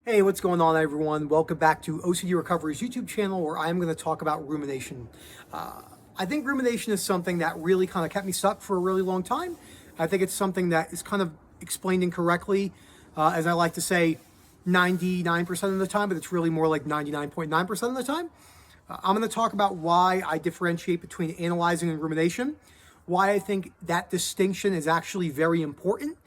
Hey, what's going on, everyone? Welcome back to OCD Recovery's YouTube channel, where I'm going to talk about rumination. I think rumination is something that really kind of kept me stuck for a really long time. I think it's something that is kind of explained incorrectly, as I like to say, 99% of the time, but it's really more like 99.9% of the time. I'm going to talk about why I differentiate between analyzing and rumination, why I think that distinction is actually very important,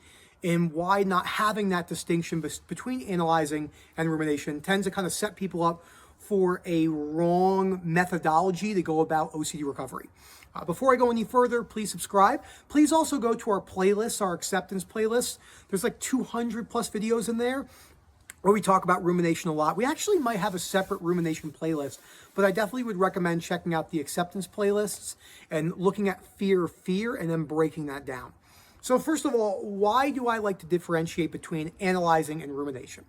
and why not having that distinction between analyzing and rumination tends to kind of set people up for a wrong methodology to go about OCD recovery. Before I go any further, please subscribe. Please also go to our playlist, our acceptance playlist. There's like 200 plus videos in there where we talk about rumination a lot. We actually might have a separate rumination playlist, but I definitely would recommend checking out the acceptance playlists and looking at fear, and then breaking that down. So first of all, why do I like to differentiate between analyzing and rumination?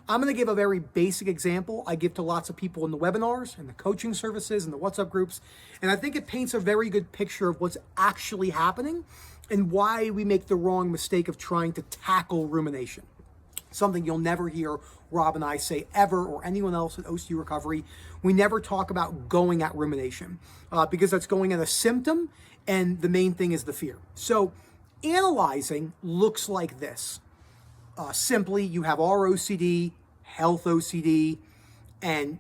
I'm going to give a very basic example I give to lots of people in the webinars and the coaching services and the WhatsApp groups. And I think it paints a very good picture of what's actually happening and why we make the wrong mistake of trying to tackle rumination. Something you'll never hear Rob and I say ever, or anyone else at OCD Recovery. We never talk about going at rumination because that's going at a symptom, and the main thing is the fear. So analyzing looks like this. Simply, you have ROCD, health OCD, and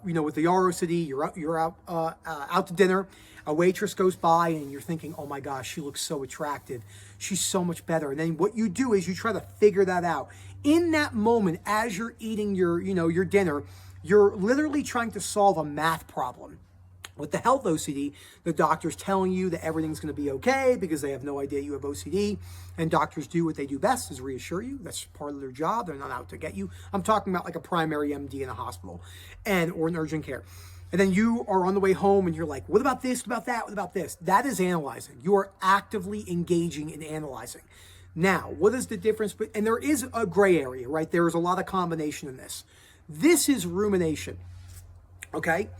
with the ROCD, you're out to dinner. A waitress goes by, and you're thinking, "Oh my gosh, she looks so attractive. She's so much better." And then what you do is you try to figure that out. In that moment, as you're eating your dinner, you're literally trying to solve a math problem. With the health OCD, the doctor's telling you that everything's going to be okay because they have no idea you have OCD. And doctors do what they do best, is reassure you. That's part of their job. They're not out to get you. I'm talking about like a primary MD in a hospital or an urgent care. And then you are on the way home and you're like, what about this? What about that? What about this? That is analyzing. You are actively engaging in analyzing. Now, what is the difference? And there is a gray area, right? There is a lot of combination in this. This is rumination, okay?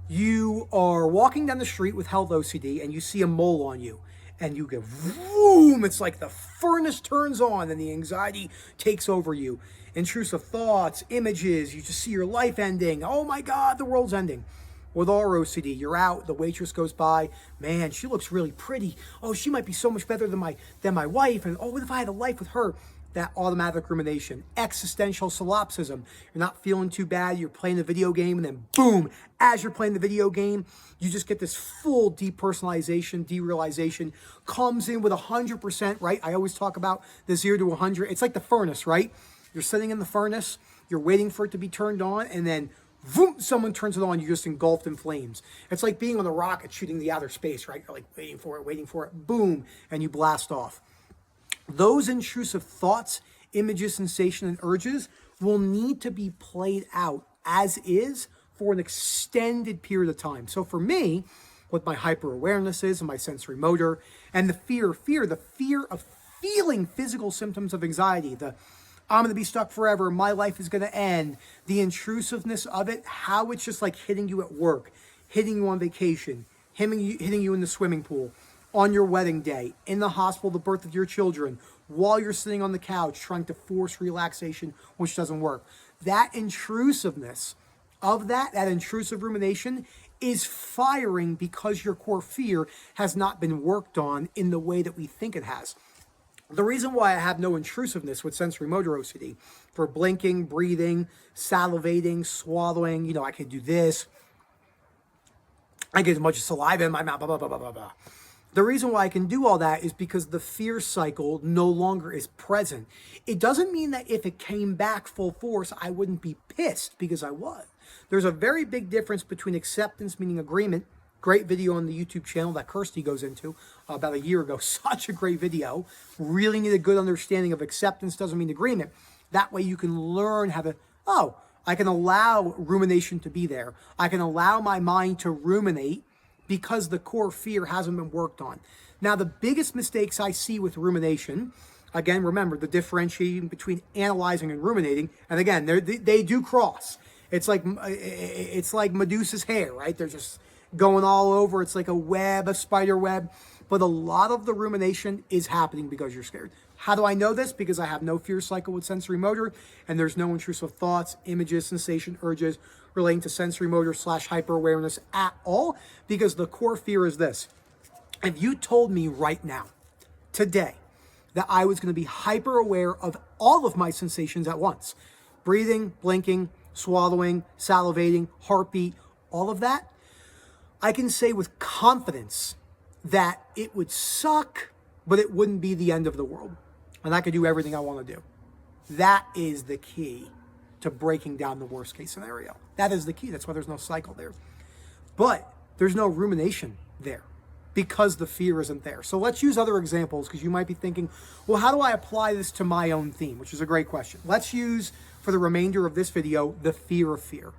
You are walking down the street with health OCD and you see a mole on you and you go, boom, it's like the furnace turns on and the anxiety takes over you. Intrusive thoughts, images, you just see your life ending. Oh my God, the world's ending. With our OCD, you're out, the waitress goes by, man, she looks really pretty. Oh, she might be so much better than my wife. And oh, what if I had a life with her? That automatic rumination, existential solipsism. You're not feeling too bad. You're playing the video game, and then boom, as you're playing the video game, you just get this full depersonalization, derealization, comes in with 100%, right? I always talk about the 0 to 100. It's like the furnace, right? You're sitting in the furnace, you're waiting for it to be turned on, and then boom, someone turns it on, you're just engulfed in flames. It's like being on a rocket shooting the outer space, right? You're like waiting for it, boom, and you blast off. Those intrusive thoughts, images, sensation, and urges will need to be played out as is for an extended period of time. So for me, with my hyper-awarenesses and my sensory motor, and the fear of feeling physical symptoms of anxiety, I'm going to be stuck forever, my life is going to end, the intrusiveness of it, how it's just like hitting you at work, hitting you on vacation, hitting you in the swimming pool, on your wedding day, in the hospital, the birth of your children, while you're sitting on the couch trying to force relaxation, which doesn't work. That intrusiveness of that intrusive rumination is firing because your core fear has not been worked on in the way that we think it has. The reason why I have no intrusiveness with sensory motor OCD, for blinking, breathing, salivating, swallowing, I can do this. I get as much saliva in my mouth, blah, blah, blah, blah, blah, blah. The reason why I can do all that is because the fear cycle no longer is present. It doesn't mean that if it came back full force, I wouldn't be pissed, because I was. There's a very big difference between acceptance, meaning agreement. Great video on the YouTube channel that Kirsty goes into about a year ago. Such a great video. Really need a good understanding of acceptance doesn't mean agreement. That way you can learn how to, I can allow rumination to be there. I can allow my mind to ruminate because the core fear hasn't been worked on. Now, the biggest mistakes I see with rumination, again, remember the differentiating between analyzing and ruminating, and again, they do cross. It's like Medusa's hair, right? They're just going all over. It's like a web, a spider web. But a lot of the rumination is happening because you're scared. How do I know this? Because I have no fear cycle with sensory motor, and there's no intrusive thoughts, images, sensation, urges relating to sensory motor / hyper awareness at all, because the core fear is this. If you told me right now, today, that I was going to be hyper aware of all of my sensations at once, breathing, blinking, swallowing, salivating, heartbeat, all of that, I can say with confidence that it would suck, but it wouldn't be the end of the world. And I could do everything I want to do. That is the key to breaking down the worst case scenario. That is the key. That's why there's no cycle there. But there's no rumination there because the fear isn't there. So let's use other examples, because you might be thinking, well, how do I apply this to my own theme? Which is a great question. Let's use, for the remainder of this video, the fear of fear.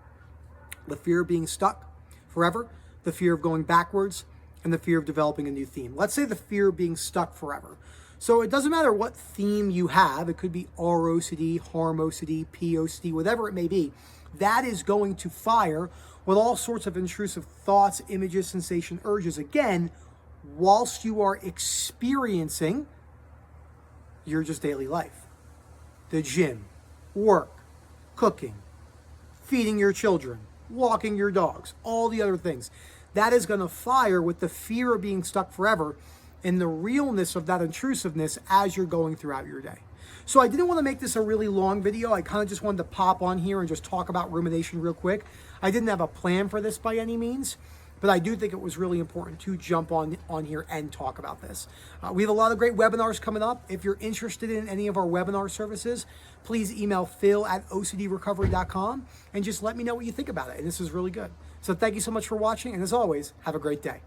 The fear of being stuck forever, the fear of going backwards, and the fear of developing a new theme. Let's say the fear of being stuck forever. So it doesn't matter what theme you have. It could be ROCD, harm OCD, POCD, whatever it may be. That is going to fire with all sorts of intrusive thoughts, images, sensation, urges, again, whilst you are experiencing your just daily life. The gym, work, cooking, feeding your children, walking your dogs, all the other things. That is going to fire with the fear of being stuck forever and the realness of that intrusiveness as you're going throughout your day. So I didn't want to make this a really long video. I kind of just wanted to pop on here and just talk about rumination real quick. I didn't have a plan for this by any means, but I do think it was really important to jump on here and talk about this. We have a lot of great webinars coming up. If you're interested in any of our webinar services, please email phil@ocdrecovery.com and just let me know what you think about it. And this is really good. So thank you so much for watching. And as always, have a great day.